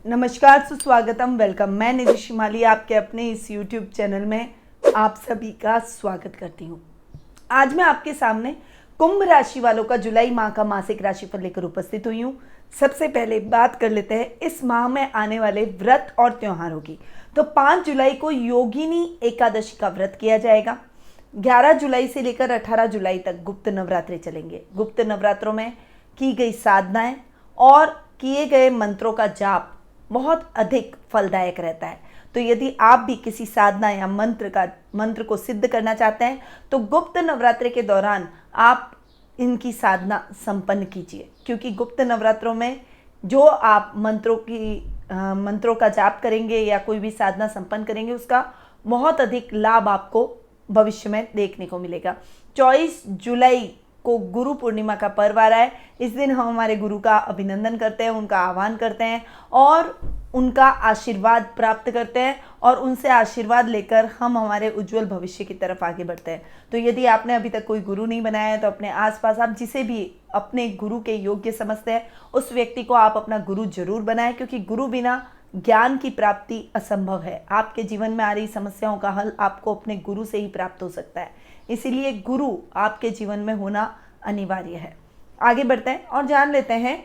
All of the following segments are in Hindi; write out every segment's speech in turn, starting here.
नमस्कार, सुस्वागतम, वेलकम। मैं निधि शिमाली आपके अपने इस YouTube चैनल में आप सभी का स्वागत करती हूँ। आज मैं आपके सामने कुंभ राशि वालों का जुलाई माह का मासिक राशिफल लेकर उपस्थित हुई हूँ। सबसे पहले बात कर लेते हैं इस माह में आने वाले व्रत और त्योहारों की। तो 5 जुलाई को योगिनी एकादशी का व्रत किया जाएगा। 11 जुलाई से लेकर 18 जुलाई तक गुप्त नवरात्रे चलेंगे। गुप्त नवरात्रों में की गई साधनाएं और किए गए मंत्रों का जाप बहुत अधिक फलदायक रहता है। तो यदि आप भी किसी साधना या मंत्र को सिद्ध करना चाहते हैं तो गुप्त नवरात्रि के दौरान आप इनकी साधना संपन्न कीजिए, क्योंकि गुप्त नवरात्रों में जो आप मंत्रों का जाप करेंगे या कोई भी साधना संपन्न करेंगे उसका बहुत अधिक लाभ आपको भविष्य में देखने को मिलेगा। 24 जुलाई को गुरु पूर्णिमा का पर्व आ रहा है। इस दिन हम हमारे गुरु का अभिनंदन करते हैं, उनका आह्वान करते हैं और उनका आशीर्वाद प्राप्त करते हैं और उनसे आशीर्वाद लेकर हम हमारे उज्जवल भविष्य की तरफ आगे बढ़ते हैं। तो यदि आपने अभी तक कोई गुरु नहीं बनाया है तो अपने आसपास आप जिसे भी अपने गुरु के योग्य समझते हैं उस व्यक्ति को आप अपना गुरु जरूर बनाएं, क्योंकि गुरु बिना ज्ञान की प्राप्ति असंभव है। आपके जीवन में आ रही समस्याओं का हल आपको अपने गुरु से ही प्राप्त हो सकता है, इसीलिए गुरु आपके जीवन में होना अनिवार्य है। आगे बढ़ते हैं और जान लेते हैं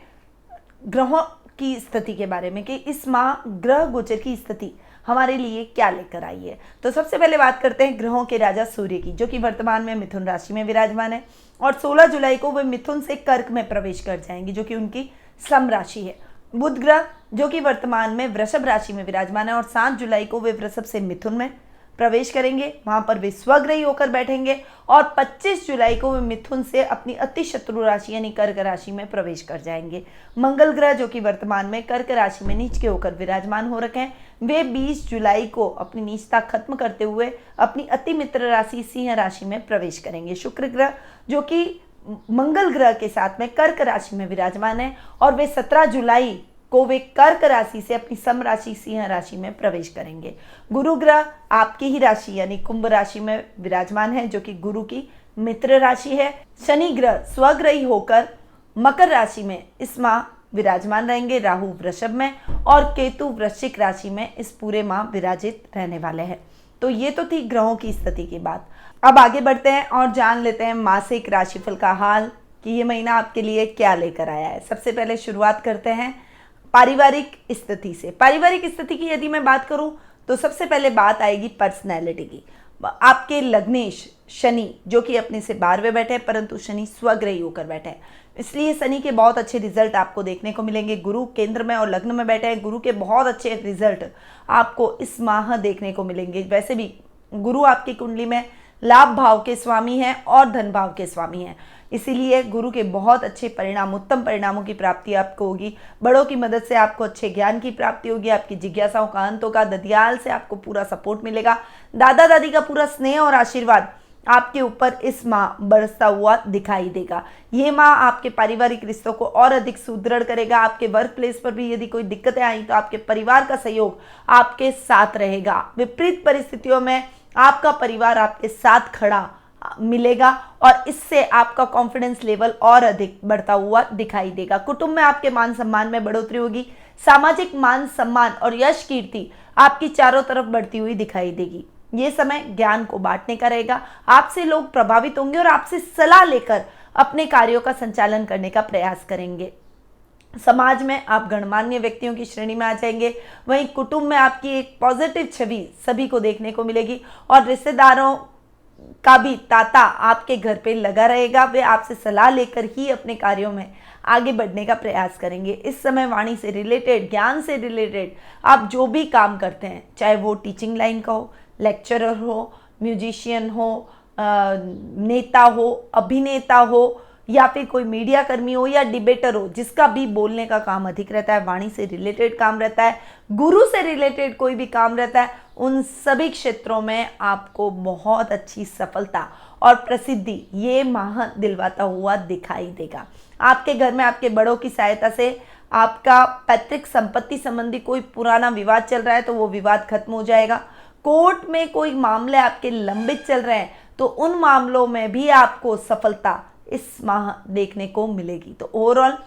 ग्रहों की स्थिति के बारे में कि इस माह ग्रह गोचर की स्थिति हमारे लिए क्या लेकर आई है। तो सबसे पहले बात करते हैं ग्रहों के राजा सूर्य की, जो कि वर्तमान में मिथुन राशि में विराजमान है और 16 जुलाई को वे मिथुन से कर्क में प्रवेश कर जाएंगे, जो कि उनकी सम राशि है। बुध ग्रह जो कि वर्तमान में वृषभ राशि में विराजमान है और 7 जुलाई को वे वृषभ से मिथुन में प्रवेश करेंगे, वहां पर वे स्वग्रही होकर बैठेंगे और 25 जुलाई को वे मिथुन से अपनी अति शत्रु राशि यानी कर्क राशि में प्रवेश कर जाएंगे। मंगल ग्रह जो कि वर्तमान में कर्क राशि में नीच के होकर विराजमान हो रखे हैं, वे 20 जुलाई को अपनी नीचता खत्म करते हुए अपनी अति मित्र राशि सिंह राशि में प्रवेश करेंगे। शुक्र ग्रह जो कि मंगल ग्रह के साथ में कर्क राशि में विराजमान है और वे 17 जुलाई को वे कर्क राशि से अपनी सम राशि सिंह राशि में प्रवेश करेंगे। गुरु ग्रह आपकी ही राशि यानी कुंभ राशि में विराजमान है, जो कि गुरु की मित्र राशि है। शनि ग्रह स्वग्रही होकर मकर राशि में इस माह विराजमान रहेंगे, राहु वृषभ में और केतु वृश्चिक राशि में इस पूरे माह विराजित रहने वाले हैं। तो ये तो थी ग्रहों की स्थिति की बात। अब आगे बढ़ते हैं और जान लेते हैं मासिक राशिफल का हाल कि ये महीना आपके लिए क्या लेकर आया है। सबसे पहले शुरुआत करते हैं पारिवारिक स्थिति से। पारिवारिक स्थिति की यदि मैं बात करूं तो सबसे पहले बात आएगी पर्सनैलिटी की। आपके लग्नेश शनि जो कि अपने से 12वें बैठे हैं, परंतु शनि स्वग्रही होकर बैठे हैं, इसलिए शनि के बहुत अच्छे रिजल्ट आपको देखने को मिलेंगे। गुरु केंद्र में और लग्न में बैठे हैं, गुरु के बहुत अच्छे रिजल्ट आपको इस माह देखने को मिलेंगे। वैसे भी गुरु आपकी कुंडली में लाभ भाव के स्वामी हैं और धन भाव के स्वामी हैं, इसीलिए गुरु के बहुत अच्छे परिणाम, उत्तम परिणामों की प्राप्ति आपको होगी। बड़ों की मदद से आपको अच्छे ज्ञान की प्राप्ति होगी, आपकी जिज्ञासाओं का अंत होगा, ददियाल से आपको पूरा सपोर्ट मिलेगा, दादा दादी का पूरा स्नेह और आशीर्वाद आपके ऊपर इस माह बरसता हुआ दिखाई देगा। ये माह आपके पारिवारिक रिश्तों को और अधिक सुदृढ़ करेगा। आपके वर्क प्लेस पर भी यदि कोई दिक्कतें आई तो आपके परिवार का सहयोग आपके साथ रहेगा। विपरीत परिस्थितियों में आपका परिवार आपके साथ खड़ा मिलेगा और इससे आपका कॉन्फिडेंस लेवल और अधिक बढ़ता हुआ दिखाई देगा। कुटुंब में आपके मान सम्मान में बढ़ोतरी होगी। सामाजिक मान सम्मान और यश कीर्ति आपकी चारों तरफ बढ़ती हुई दिखाई देगी। ये समय ज्ञान को बांटने का रहेगा। आपसे लोग प्रभावित होंगे और आपसे सलाह लेकर अपने कार्यों का संचालन करने का प्रयास करेंगे। समाज में आप गणमान्य व्यक्तियों की श्रेणी में आ जाएंगे। वहीं कुटुंब में आपकी एक पॉजिटिव छवि सभी को देखने को मिलेगी और रिश्तेदारों का भी तांता आपके घर पे लगा रहेगा। वे आपसे सलाह लेकर ही अपने कार्यों में आगे बढ़ने का प्रयास करेंगे। इस समय वाणी से रिलेटेड, ज्ञान से रिलेटेड आप जो भी काम करते हैं, चाहे वो टीचिंग लाइन का हो, लेक्चरर हो, म्यूजिशियन हो, नेता हो, अभिनेता हो या फिर कोई मीडिया कर्मी हो या डिबेटर हो, जिसका भी बोलने का काम अधिक रहता है, वाणी से रिलेटेड काम रहता है, गुरु से रिलेटेड कोई भी काम रहता है, उन सभी क्षेत्रों में आपको बहुत अच्छी सफलता और प्रसिद्धि ये माह दिलवाता हुआ दिखाई देगा। आपके घर में आपके बड़ों की सहायता से आपका पैतृक संपत्ति संबंधी कोई पुराना विवाद चल रहा है तो वो विवाद खत्म हो जाएगा। कोर्ट में कोई मामले आपके लंबित चल रहे हैं तो उन मामलों में भी आपको सफलता इस माह देखने को मिलेगी। तो ओवरऑल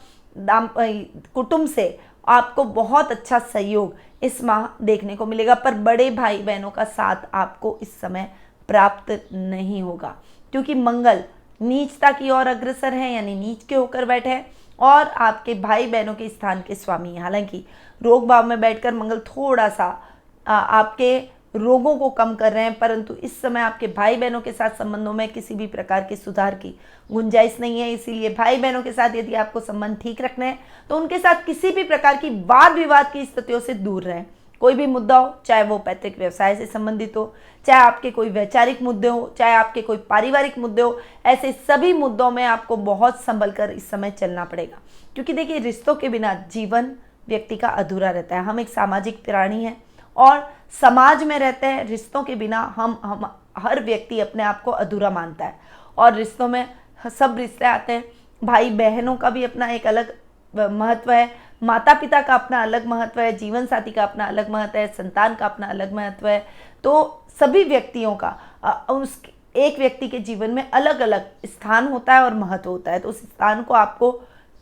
कुटुंब से आपको बहुत अच्छा सहयोग इस माह देखने को मिलेगा, पर बड़े भाई बहनों का साथ आपको इस समय प्राप्त नहीं होगा, क्योंकि मंगल नीचता की ओर अग्रसर है, यानी नीच के होकर बैठे हैं और आपके भाई बहनों के स्थान के स्वामी हैं। हालांकि रोग भाव में बैठकर मंगल थोड़ा सा आपके रोगों को कम कर रहे हैं, परंतु इस समय आपके भाई बहनों के साथ संबंधों में किसी भी प्रकार के सुधार की गुंजाइश नहीं है। इसीलिए भाई बहनों के साथ यदि आपको संबंध ठीक रखने हैं तो उनके साथ किसी भी प्रकार की वाद विवाद की स्थितियों से दूर रहें। कोई भी मुद्दा हो, चाहे वो पैतृक व्यवसाय से संबंधित हो, चाहे आपके कोई वैचारिक मुद्दे हो, चाहे आपके कोई पारिवारिक मुद्दे हो, ऐसे सभी मुद्दों में आपको बहुत संभल कर इस समय चलना पड़ेगा, क्योंकि देखिए रिश्तों के बिना जीवन व्यक्ति का अधूरा रहता है। हम एक सामाजिक प्राणी हैं और समाज में रहते हैं। रिश्तों के बिना हम हर व्यक्ति अपने आप को अधूरा मानता है और रिश्तों में सब रिश्ते आते हैं। भाई बहनों का भी अपना एक अलग महत्व है, माता पिता का अपना अलग महत्व है, जीवन साथी का अपना अलग महत्व है, संतान का अपना अलग महत्व है। तो सभी व्यक्तियों का उस एक व्यक्ति के जीवन में अलग अलग स्थान होता है और महत्व होता है। तो उस स्थान को आपको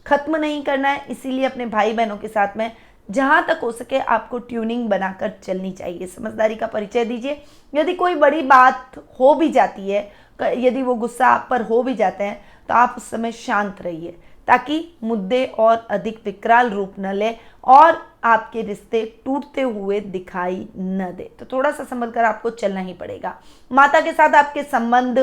खत्म नहीं करना है। इसीलिए अपने भाई बहनों के साथ में जहाँ तक हो सके आपको ट्यूनिंग बनाकर चलनी चाहिए। समझदारी का परिचय दीजिए। यदि कोई बड़ी बात हो भी जाती है, यदि वो गुस्सा आप पर हो भी जाते हैं, तो आप उस समय शांत रहिए, ताकि मुद्दे और अधिक विकराल रूप न ले और आपके रिश्ते टूटते हुए दिखाई न दे। तो थोड़ा सा संभल कर आपको चलना ही पड़ेगा। माता के साथ आपके संबंध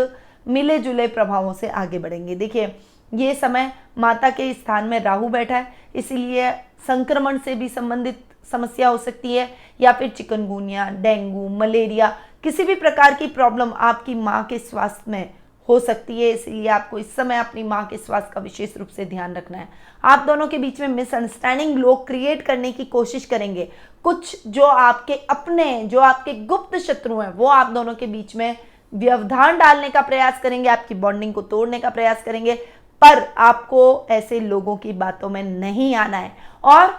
मिले जुले प्रभावों से आगे बढ़ेंगे। देखिए ये समय माता के स्थान में राहु बैठा है, इसीलिए संक्रमण से भी संबंधित समस्या हो सकती है, या फिर चिकनगुनिया, डेंगू, मलेरिया, किसी भी प्रकार की प्रॉब्लम आपकी माँ के स्वास्थ्य में हो सकती है। इसलिए आपको इस समय अपनी माँ के स्वास्थ्य का विशेष रूप से ध्यान रखना है। आप दोनों के बीच में मिसअंडरस्टैंडिंग लोग क्रिएट करने की कोशिश करेंगे। कुछ जो आपके अपने, जो आपके गुप्त शत्रु हैं, वो आप दोनों के बीच में व्यवधान डालने का प्रयास करेंगे, आपकी बॉन्डिंग को तोड़ने का प्रयास करेंगे, पर आपको ऐसे लोगों की बातों में नहीं आना है और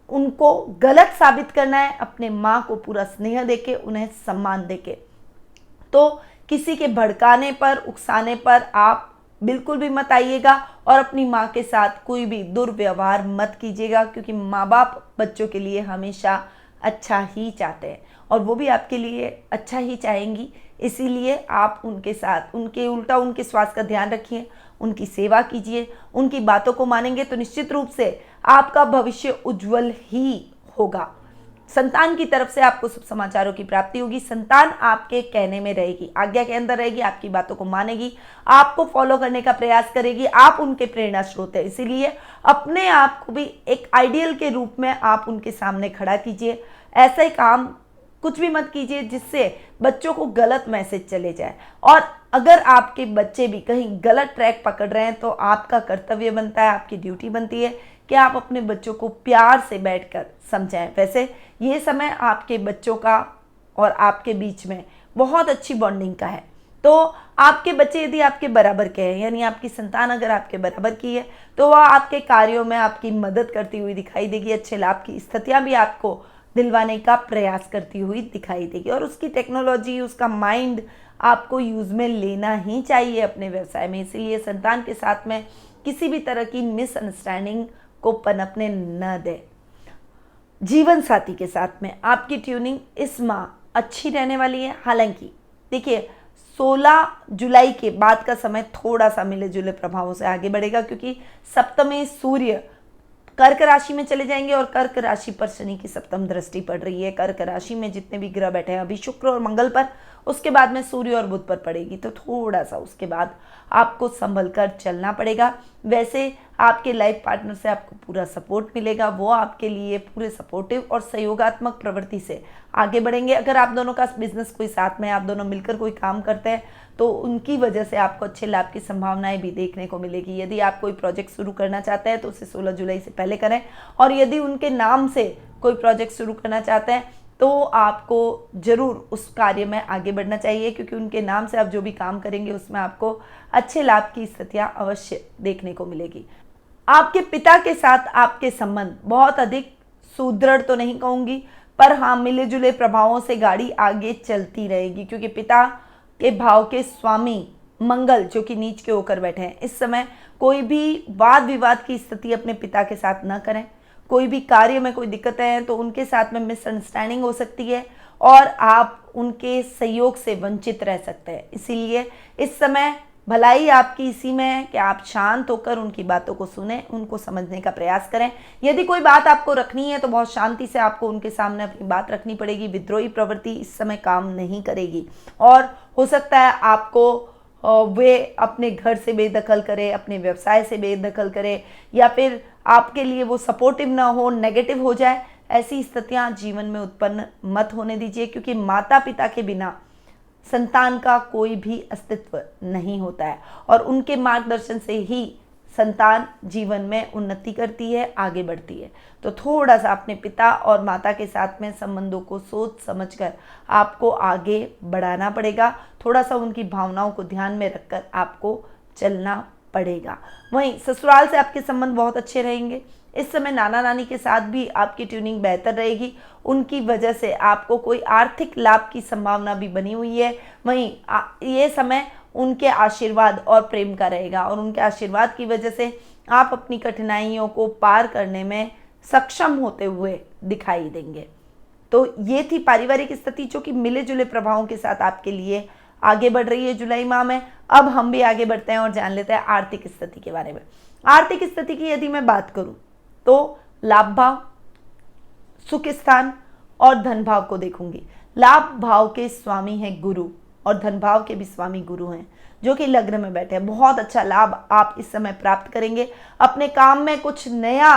उनको गलत साबित करना है, अपने माँ को पूरा स्नेह देके, उन्हें सम्मान देके। तो किसी के भड़काने पर, उकसाने पर आप बिल्कुल भी मत आइएगा और अपनी माँ के साथ कोई भी दुर्व्यवहार मत कीजिएगा, क्योंकि माँ बाप बच्चों के लिए हमेशा अच्छा ही चाहते हैं और वो भी आपके लिए अच्छा ही चाहेंगी। इसीलिए आप उनके साथ उनके स्वास्थ्य का ध्यान रखिए, उनकी सेवा कीजिए। उनकी बातों को मानेंगे तो निश्चित रूप से आपका भविष्य उज्जवल ही होगा। संतान की तरफ से आपको शुभ समाचारों की प्राप्ति होगी। संतान आपके कहने में रहेगी, आज्ञा के अंदर रहेगी, आपकी बातों को मानेगी, आपको फॉलो करने का प्रयास करेगी। आप उनके प्रेरणा स्रोत है, इसीलिए अपने आप को भी एक आइडियल के रूप में आप उनके सामने खड़ा कीजिए। ऐसा ही काम कुछ भी मत कीजिए जिससे बच्चों को गलत मैसेज चले जाए। और अगर आपके बच्चे भी कहीं गलत ट्रैक पकड़ रहे हैं तो आपका कर्तव्य बनता है, आपकी ड्यूटी बनती है कि आप अपने बच्चों को प्यार से बैठकर समझाएं। वैसे ये समय आपके बच्चों का और आपके बीच में बहुत अच्छी बॉन्डिंग का है। तो आपके बच्चे यदि आपके बराबर के हैं, यानी आपकी संतान अगर आपके बराबर की है, तो वह आपके कार्यों में आपकी मदद करती हुई दिखाई देगी। अच्छे लाभ की स्थितियाँ भी आपको दिलवाने का प्रयास करती हुई दिखाई देगी और उसकी टेक्नोलॉजी, उसका माइंड आपको यूज में लेना ही चाहिए अपने व्यवसाय में। इसीलिए संतान के साथ में किसी भी तरह की मिसअंडरस्टैंडिंग को पनपने न दे। जीवन साथी के साथ में आपकी ट्यूनिंग इस माह अच्छी रहने वाली है। हालांकि देखिए 16 जुलाई के बाद का समय थोड़ा सा मिले जुले प्रभावों से आगे बढ़ेगा, क्योंकि सप्तमी सूर्य कर्क राशि में चले जाएंगे और कर्क राशि पर शनि की सप्तम दृष्टि पड़ रही है। कर्क राशि में जितने भी ग्रह बैठे हैं, अभी शुक्र और मंगल पर, उसके बाद में सूर्य और बुध पर पड़ेगी, तो थोड़ा सा उसके बाद आपको संभल कर चलना पड़ेगा। वैसे आपके लाइफ पार्टनर से आपको पूरा सपोर्ट मिलेगा, वो आपके लिए पूरे सपोर्टिव और सहयोगात्मक प्रवृत्ति से आगे बढ़ेंगे। अगर आप दोनों का बिजनेस कोई साथ में, आप दोनों मिलकर कोई काम करते हैं, तो उनकी वजह से आपको अच्छे लाभ की संभावनाएं भी देखने को मिलेगी। यदि आप कोई प्रोजेक्ट शुरू करना चाहते हैं तो उसे 16 जुलाई से पहले करें, और यदि उनके नाम से कोई प्रोजेक्ट शुरू करना चाहते हैं तो आपको जरूर उस कार्य में आगे बढ़ना चाहिए, क्योंकि उनके नाम से आप जो भी काम करेंगे उसमें आपको अच्छे लाभ की स्थितियां अवश्य देखने को मिलेगी। आपके पिता के साथ आपके संबंध बहुत अधिक सुदृढ़ तो नहीं कहूँगी, पर हाँ मिले जुले प्रभावों से गाड़ी आगे चलती रहेगी, क्योंकि पिता के भाव के स्वामी मंगल जो कि नीच के होकर बैठे हैं। इस समय कोई भी वाद विवाद की स्थिति अपने पिता के साथ न करें, कोई भी कार्य में कोई दिक्कतें हैं तो उनके साथ में मिसअंडरस्टैंडिंग हो सकती है और आप उनके सहयोग से वंचित रह सकते हैं। इसीलिए इस समय भलाई आपकी इसी में है कि आप शांत होकर उनकी बातों को सुनें, उनको समझने का प्रयास करें। यदि कोई बात आपको रखनी है तो बहुत शांति से आपको उनके सामने अपनी बात रखनी पड़ेगी। विद्रोही प्रवृत्ति इस समय काम नहीं करेगी और हो सकता है आपको वे अपने घर से बेदखल करे, अपने व्यवसाय से बेदखल करे या फिर आपके लिए वो सपोर्टिव ना हो, नेगेटिव हो जाए। ऐसी स्थितियां जीवन में उत्पन्न मत होने दीजिए, क्योंकि माता पिता के बिना संतान का कोई भी अस्तित्व नहीं होता है और उनके मार्गदर्शन से ही संतान जीवन में उन्नति करती है, आगे बढ़ती है। तो थोड़ा सा अपने पिता और माता के साथ में संबंधों को सोच समझकर आपको आगे बढ़ाना पड़ेगा। थोड़ा सा उनकी भावनाओं को ध्यान में रखकर आपको चलना पड़ेगा। वहीं ससुराल से आपके संबंध बहुत अच्छे रहेंगे। इस समय नाना नानी के साथ भी आपकी ट्यूनिंग बेहतर रहेगी। उनकी वजह से आपको कोई आर्थिक लाभ की संभावना भी बनी हुई है। वहीं ये समय उनके आशीर्वाद और प्रेम का रहेगा और उनके आशीर्वाद की वजह से आप अपनी कठिनाइयों को पार करने में सक्षम होते हुए दिखाई देंगे। तो ये थी पारिवारिक स्थिति जो कि मिले जुले प्रभावों के साथ आपके लिए आगे बढ़ रही है जुलाई माह में। अब हम भी आगे बढ़ते हैं और जान लेते हैं आर्थिक स्थिति के बारे में। आर्थिक स्थिति की यदि मैं बात करूं तो लाभ भाव, सुख स्थान और धन भाव को देखूंगी। लाभ भाव के स्वामी हैं गुरु और धन भाव के भी स्वामी गुरु हैं जो कि लग्न में बैठे हैं। बहुत अच्छा लाभ आप इस समय प्राप्त करेंगे। अपने काम में कुछ नया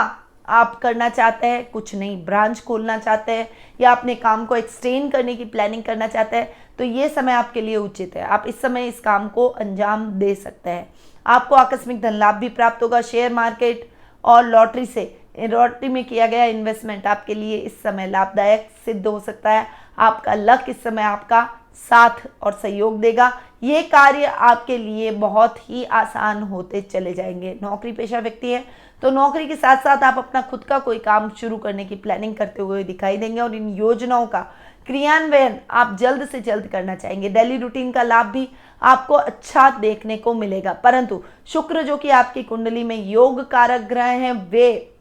आप करना चाहते हैं, कुछ नई ब्रांच खोलना चाहते हैं या अपने काम को एक्सटेंड करने की प्लानिंग करना चाहते हैं तो ये समय आपके लिए उचित है। आप इस समय इस काम को अंजाम दे सकते हैं। आपको आकस्मिक धन लाभ भी प्राप्त होगा। शेयर मार्केट और लॉटरी में किया गया इन्वेस्टमेंट आपके लिए इस समय लाभदायक सिद्ध हो सकता है। आपका लक इस समय आपका साथ और सहयोग देगा। ये कार्य आपके लिए बहुत ही आसान होते चले जाएंगे। नौकरी पेशा व्यक्ति है तो नौकरी के साथ साथ आप अपना खुद का कोई काम शुरू करने की प्लानिंग करते हुए दिखाई देंगे और इन योजनाओं का क्रियान्वयन आप जल्द से जल्द करना चाहेंगे। डेली रूटीन का लाभ भी आपको अच्छा देखने को मिलेगा, परंतु शुक्र जो कि आपकी कुंडली में योग कारक ग्रह हैं वे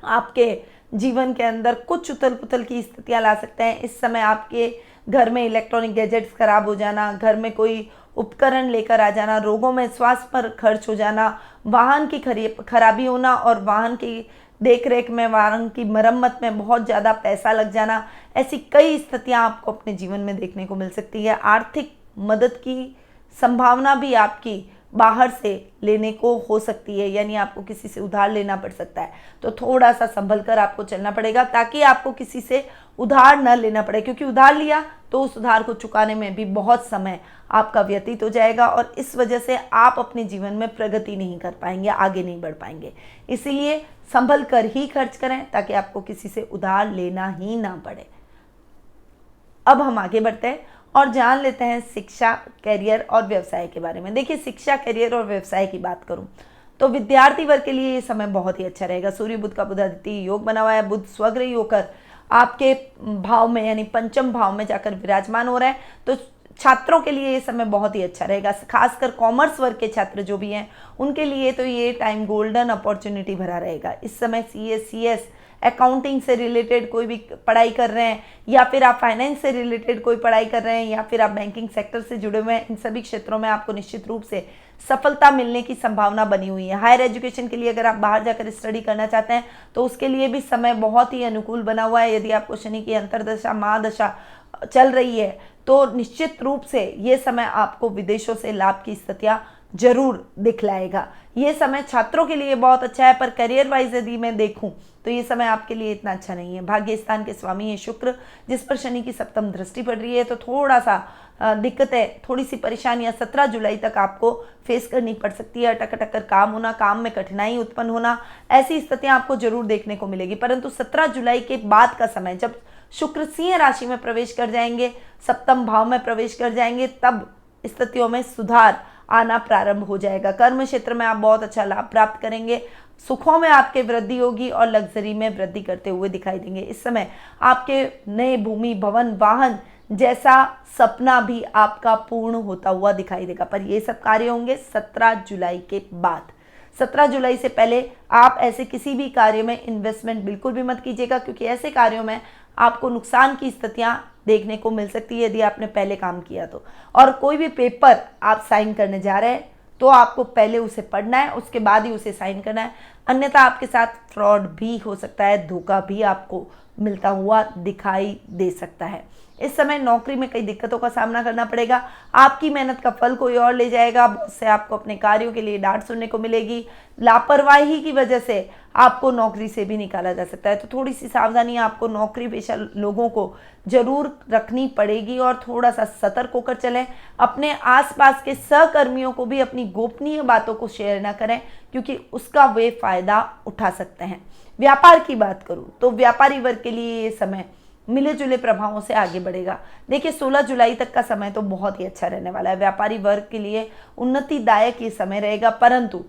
आपके जीवन के अंदर कुछ उथल पुथल की स्थितियां ला सकते हैं। इस समय आपके घर में इलेक्ट्रॉनिक गैजेट्स खराब हो जाना, घर में कोई उपकरण लेकर आ जाना, रोगों में स्वास्थ्य पर खर्च हो जाना, वाहन की खराबी होना और वाहन की देखरेख में, वाहन की मरम्मत में बहुत ज़्यादा पैसा लग जाना, ऐसी कई स्थितियां आपको अपने जीवन में देखने को मिल सकती है। आर्थिक मदद की संभावना भी आपकी बाहर से लेने को हो सकती है, यानी आपको किसी से उधार लेना पड़ सकता है। तो थोड़ा सा संभल कर आपको चलना पड़ेगा ताकि आपको किसी से उधार न लेना पड़े, क्योंकि उधार लिया तो उस उधार को चुकाने में भी बहुत समय आपका व्यतीत हो जाएगा और इस वजह से आप अपने जीवन में प्रगति नहीं कर पाएंगे, आगे नहीं बढ़ पाएंगे। इसीलिए संभल कर ही खर्च करें ताकि आपको किसी से उधार लेना ही ना पड़े। अब हम आगे बढ़ते हैं और जान लेते हैं शिक्षा, करियर और व्यवसाय के बारे में। देखिए, शिक्षा, करियर और व्यवसाय की बात करूं तो विद्यार्थी वर्ग के लिए ये समय बहुत ही अच्छा रहेगा। सूर्य बुध का बुधादित्य योग बना हुआ है। बुध स्वग्रही होकर आपके भाव में यानी पंचम भाव में जाकर विराजमान हो रहा है, तो छात्रों के लिए ये समय बहुत ही अच्छा रहेगा। खासकर कॉमर्स वर्ग के छात्र जो भी हैं उनके लिए तो ये टाइम गोल्डन अपॉर्चुनिटी भरा रहेगा। इस समय CS, अकाउंटिंग से रिलेटेड कोई भी पढ़ाई कर रहे हैं या फिर आप फाइनेंस से रिलेटेड कोई पढ़ाई कर रहे हैं या फिर आप बैंकिंग सेक्टर से जुड़े हुए हैं, इन सभी क्षेत्रों में आपको निश्चित रूप से सफलता मिलने की संभावना बनी हुई है। हायर एजुकेशन के लिए अगर आप बाहर जाकर स्टडी करना चाहते हैं तो उसके लिए भी समय बहुत ही अनुकूल बना हुआ है। यदि आपको शनि की अंतर्दशा, महादशा चल रही है तो निश्चित रूप से ये समय आपको विदेशों से लाभ की स्थितियां जरूर दिखलाएगा। ये समय छात्रों के लिए बहुत अच्छा है, पर करियर वाइज यदि मैं देखूं तो ये समय आपके लिए इतना अच्छा नहीं है। भाग्य स्थान के स्वामी है शुक्र, जिस पर शनि की सप्तम दृष्टि पड़ रही है, तो थोड़ा सा दिक्कतें, थोड़ी सी परेशानियां 17 जुलाई तक आपको फेस करनी पड़ सकती है। अटक अटक कर काम होना, काम में कठिनाई उत्पन्न होना, ऐसी स्थितियां आपको जरूर देखने को मिलेगी। परंतु 17 जुलाई के बाद का समय, जब शुक्र सिंह राशि में प्रवेश कर जाएंगे, सप्तम भाव में प्रवेश कर जाएंगे, तब स्थितियों में सुधार आना प्रारंभ हो जाएगा। कर्म क्षेत्र में आप बहुत अच्छा लाभ प्राप्त करेंगे। सुखों में आपके वृद्धि होगी और लग्जरी में वृद्धि करते हुए दिखाई देंगे। इस समय आपके नए भूमि, भवन, वाहन जैसा सपना भी आपका पूर्ण होता हुआ दिखाई देगा, पर ये सब कार्य होंगे 17 जुलाई के बाद। 17 जुलाई से पहले आप ऐसे किसी भी कार्य में इन्वेस्टमेंट बिल्कुल भी मत कीजिएगा, क्योंकि ऐसे कार्यों में आपको नुकसान की स्थितियां देखने को मिल सकती है यदि आपने पहले काम किया तो। और कोई भी पेपर आप साइन करने जा रहे हैं तो आपको पहले उसे पढ़ना है, उसके बाद ही उसे साइन करना है, अन्यथा आपके साथ फ्रॉड भी हो सकता है, धोखा भी आपको मिलता हुआ दिखाई दे सकता है। इस समय नौकरी में कई दिक्कतों का सामना करना पड़ेगा, आपकी मेहनत का फल कोई और ले जाएगा, बॉस से आपको अपने कार्यों के लिए डांट सुनने को मिलेगी, लापरवाही की वजह से आपको नौकरी से भी निकाला जा सकता है। तो थोड़ी सी सावधानी आपको नौकरी पेशा लोगों को जरूर रखनी पड़ेगी और थोड़ा सा सतर्क होकर चलें। अपने आसपास के सहकर्मियों को भी अपनी गोपनीय बातों को शेयर ना करें, क्योंकि उसका वे फायदा उठा सकते हैं। व्यापार की बात करूं तो व्यापारी वर्ग के लिए ये समय मिले जुले प्रभावों से आगे बढ़ेगा। देखिए 16 जुलाई तक का समय तो बहुत ही अच्छा रहने वाला है, व्यापारी वर्ग के लिए उन्नतिदायक ये समय रहेगा। परंतु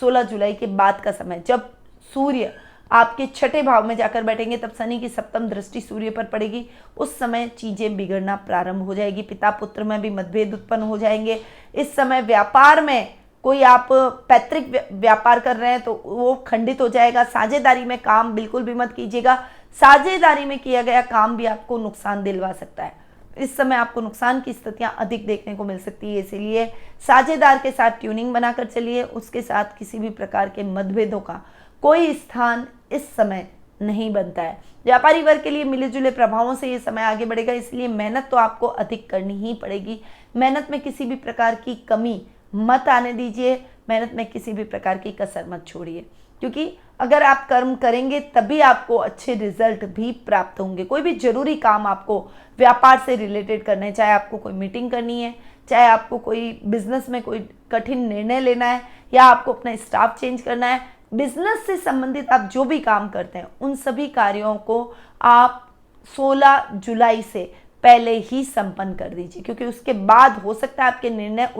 16 जुलाई के बाद का समय, जब सूर्य आपके छठे भाव में जाकर बैठेंगे, तब शनि की सप्तम दृष्टि सूर्य पर पड़ेगी, उस समय चीजें बिगड़ना प्रारंभ हो जाएगी, पिता पुत्र में भी मतभेद उत्पन्न हो जाएंगे। इस समय व्यापार में कोई आप पैतृक व्यापार कर रहे हैं तो वो खंडित हो जाएगा। साझेदारी में काम बिल्कुल भी मत कीजिएगा, साझेदारी में किया गया काम भी आपको नुकसान दिलवा सकता है। इस समय आपको नुकसान की स्थितियां अधिक देखने को मिल सकती है, इसीलिए साझेदार के साथ ट्यूनिंग बनाकर चलिए, उसके साथ किसी भी प्रकार के मतभेदों का कोई स्थान इस समय नहीं बनता है। व्यापारी वर्ग के लिए मिले जुले प्रभावों से ये समय आगे बढ़ेगा, इसलिए मेहनत तो आपको अधिक करनी ही पड़ेगी। मेहनत में किसी भी प्रकार की कमी मत आने दीजिए, मेहनत में किसी भी प्रकार की कसर मत छोड़िए, क्योंकि अगर आप कर्म करेंगे तभी आपको अच्छे रिजल्ट भी प्राप्त होंगे। कोई भी जरूरी काम आपको व्यापार से रिलेटेड करना है, चाहे आपको कोई मीटिंग करनी है, चाहे आपको कोई बिजनेस में कोई कठिन निर्णय लेना है, या आपको अपना स्टाफ चेंज करना है, बिजनेस से संबंधित आप जो भी काम करते हैं उन सभी कार्यों को आप 16 जुलाई से पहले ही संपन्न कर दीजिए, क्योंकि उसके बाद हो सकता है आपके निर्णय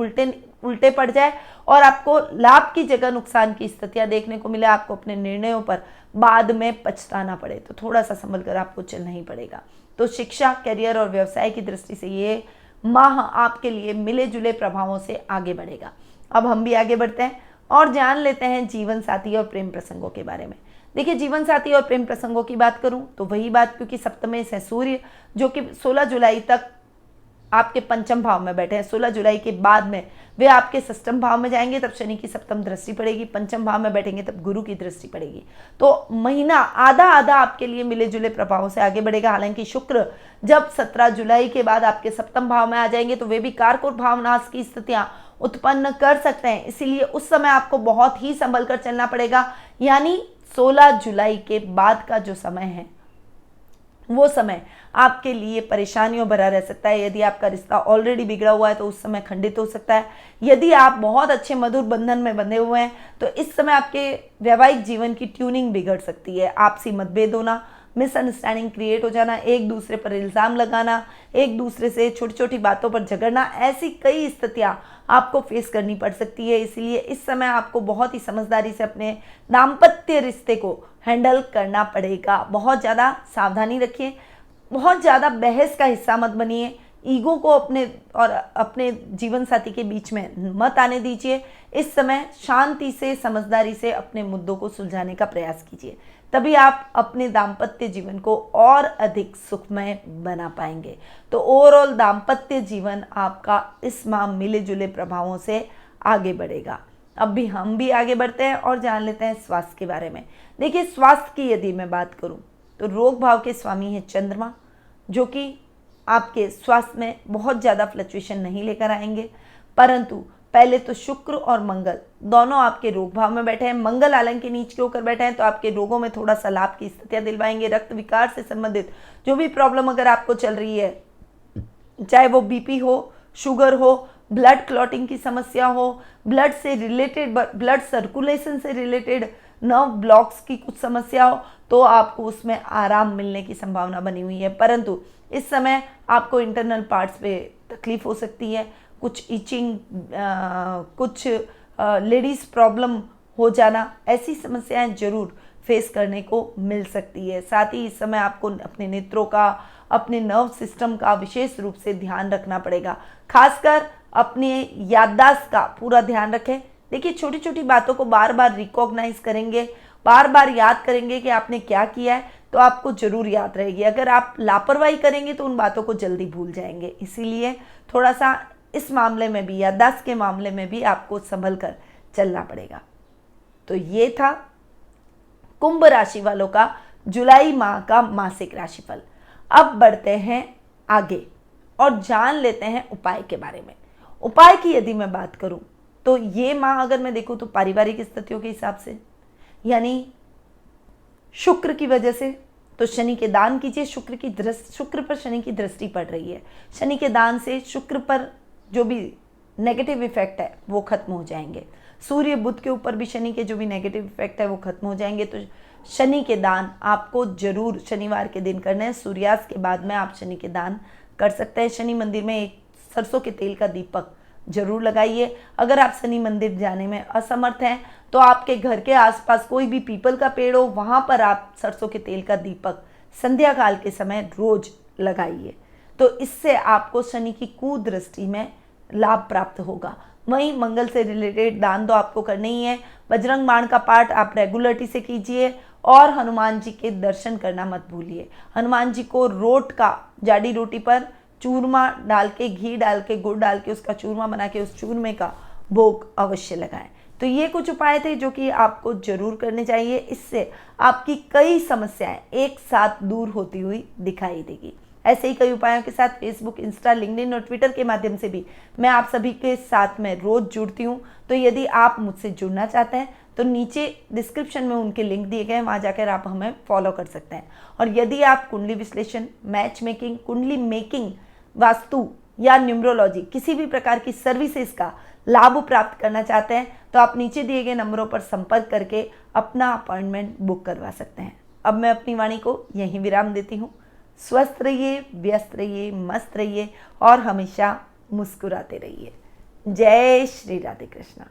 उल्टे पड़ जाए और आपको लाभ की जगह नुकसान की स्थितियां देखने को मिले, आपको अपने निर्णयों पर बाद में पछताना पड़े। तो थोड़ा सा संभल कर आपको चलना ही पड़ेगा। तो शिक्षा, करियर और व्यवसाय की दृष्टि से ये माह आपके लिए मिले जुले प्रभावों से आगे बढ़ेगा। अब हम भी आगे बढ़ते हैं और जान लेते हैं जीवन साथी और प्रेम प्रसंगों के बारे में। देखिए जीवन साथी और प्रेम प्रसंगों की बात करूं तो वही बात, क्योंकि सप्तमे से सूर्य जो कि 16 जुलाई तक आपके पंचम भाव में बैठे हैं, 16 जुलाई के बाद में वे आपके षष्ठम भाव में जाएंगे, तब शनि की सप्तम दृष्टि पड़ेगी, पंचम भाव में बैठेंगे तब गुरु की दृष्टि पड़ेगी। तो महीना आधा आधा आपके लिए मिले जुले प्रभावों से आगे बढ़ेगा। हालांकि शुक्र जब 17 जुलाई के बाद आपके सप्तम भाव में आ जाएंगे तो वे भी कारक और भावनाश की स्थितियां उत्पन्न कर सकते हैं, इसीलिए उस समय आपको बहुत ही संभल कर चलना पड़ेगा। यानी 16 जुलाई के बाद का जो समय है वो समय आपके लिए परेशानियों भरा रह सकता है। यदि आपका रिश्ता ऑलरेडी बिगड़ा हुआ है तो उस समय खंडित हो सकता है। यदि आप बहुत अच्छे मधुर बंधन में बंधे हुए हैं तो इस समय आपके वैवाहिक जीवन की ट्यूनिंग बिगड़ सकती है। आपसी मतभेद होना, मिसअंडरस्टैंडिंग क्रिएट हो जाना, एक दूसरे पर इल्ज़ाम लगाना, एक दूसरे से छोटी छोटी बातों पर झगड़ना, ऐसी कई स्थितियां आपको फेस करनी पड़ सकती है। इसलिए इस समय आपको बहुत ही समझदारी से अपने दाम्पत्य रिश्ते को हैंडल करना पड़ेगा। बहुत ज़्यादा सावधानी रखिए, बहुत ज़्यादा बहस का हिस्सा मत बनिए, ईगो को अपने जीवन साथी के बीच में मत आने दीजिए। इस समय शांति से, समझदारी से अपने मुद्दों को सुलझाने का प्रयास कीजिए, तभी आप अपने दाम्पत्य जीवन को और अधिक सुखमय बना पाएंगे। तो ओवरऑल दाम्पत्य जीवन आपका इस माह मिले जुले प्रभावों से आगे बढ़ेगा। अब भी हम भी आगे बढ़ते हैं और जान लेते हैं स्वास्थ्य के बारे में। देखिए स्वास्थ्य की यदि मैं बात करूं तो रोग भाव के स्वामी है चंद्रमा, जो कि आपके स्वास्थ्य में बहुत ज़्यादा फ्लक्चुएशन नहीं लेकर आएंगे, परंतु पहले तो शुक्र और मंगल दोनों आपके रोग भाव में बैठे हैं। मंगल हालांकि नीच के होकर बैठे हैं तो आपके रोगों में थोड़ा सा लाभ की स्थितियां दिलवाएंगे। रक्त विकार से संबंधित जो भी प्रॉब्लम अगर आपको चल रही है, चाहे वो बीपी हो, शुगर हो, ब्लड क्लॉटिंग की समस्या हो, ब्लड से रिलेटेड, ब्लड सर्कुलेशन से रिलेटेड नर्व ब्लॉक्स की कुछ समस्या हो, तो आपको उसमें आराम मिलने की संभावना बनी हुई है। परंतु इस समय आपको इंटरनल पार्ट्स पे तकलीफ हो सकती है, कुछ इचिंग, कुछ लेडीज़ प्रॉब्लम हो जाना, ऐसी समस्याएं जरूर फेस करने को मिल सकती है। साथ ही इस समय आपको अपने नेत्रों का, अपने नर्व सिस्टम का विशेष रूप से ध्यान रखना पड़ेगा। खासकर अपने याददाश्त का पूरा ध्यान रखें। देखिए, छोटी छोटी बातों को बार बार रिकॉग्नाइज करेंगे, बार बार याद करेंगे कि आपने क्या किया है, तो आपको जरूर याद रहेगी। अगर आप लापरवाही करेंगे तो उन बातों को जल्दी भूल जाएंगे। इसीलिए थोड़ा सा इस मामले में भी, या 10 के मामले में भी आपको संभल कर चलना पड़ेगा। तो ये था कुंभ राशि वालों का जुलाई माह का मासिक राशिफल। अब बढ़ते हैं आगे और जान लेते हैं उपाय के बारे में। उपाय की यदि मैं बात करूं तो ये माह अगर मैं देखूं तो पारिवारिक स्थितियों के हिसाब से, यानी शुक्र की वजह से, तो शनि के दान कीजिए। शुक्र पर शनि की दृष्टि पड़ रही है। शनि के दान से शुक्र पर जो भी नेगेटिव इफेक्ट है वो खत्म हो जाएंगे। सूर्य बुध के ऊपर भी शनि के जो भी नेगेटिव इफेक्ट है वो खत्म हो जाएंगे। तो शनि के दान आपको जरूर शनिवार के दिन करने हैं। सूर्यास्त के बाद में आप शनि के दान कर सकते हैं। शनि मंदिर में एक सरसों के तेल का दीपक जरूर लगाइए। अगर आप शनि मंदिर जाने में असमर्थ हैं तो आपके घर के आसपास कोई भी पीपल का पेड़ हो, वहां पर आप सरसों के तेल का दीपक संध्या काल के समय रोज लगाइए। तो इससे आपको शनि की कुदृष्टि में लाभ प्राप्त होगा। वहीं मंगल से रिलेटेड दान तो आपको करना ही है। बजरंग बाण का पाठ आप रेगुलरिटी से कीजिए और हनुमान जी के दर्शन करना मत भूलिए। हनुमान जी को रोट का, जाडी रोटी पर चूरमा डाल के, घी डाल के, गुड़ डाल के उसका चूरमा बना के उस चूरमे का भोग अवश्य लगाएं। तो ये कुछ उपाय थे जो कि आपको जरूर करने चाहिए। इससे आपकी कई समस्याएं एक साथ दूर होती हुई दिखाई देगी। ऐसे ही कई उपायों के साथ फेसबुक, इंस्टा, लिंक्डइन और ट्विटर के माध्यम से भी मैं आप सभी के साथ में रोज जुड़ती हूँ। तो यदि आप मुझसे जुड़ना चाहते हैं तो नीचे डिस्क्रिप्शन में उनके लिंक दिए गए हैं, वहाँ जाकर आप हमें फॉलो कर सकते हैं। और यदि आप कुंडली विश्लेषण, मैच मेकिंग, कुंडली मेकिंग, वास्तु या न्यूमरोलॉजी किसी भी प्रकार की सर्विसेज का लाभ प्राप्त करना चाहते हैं तो आप नीचे दिए गए नंबरों पर संपर्क करके अपना अपॉइंटमेंट बुक करवा सकते हैं। अब मैं अपनी वाणी को यहीं विराम देती हूँ। स्वस्थ रहिए, व्यस्त रहिए, मस्त रहिए और हमेशा मुस्कुराते रहिए। जय श्री राधे कृष्णा।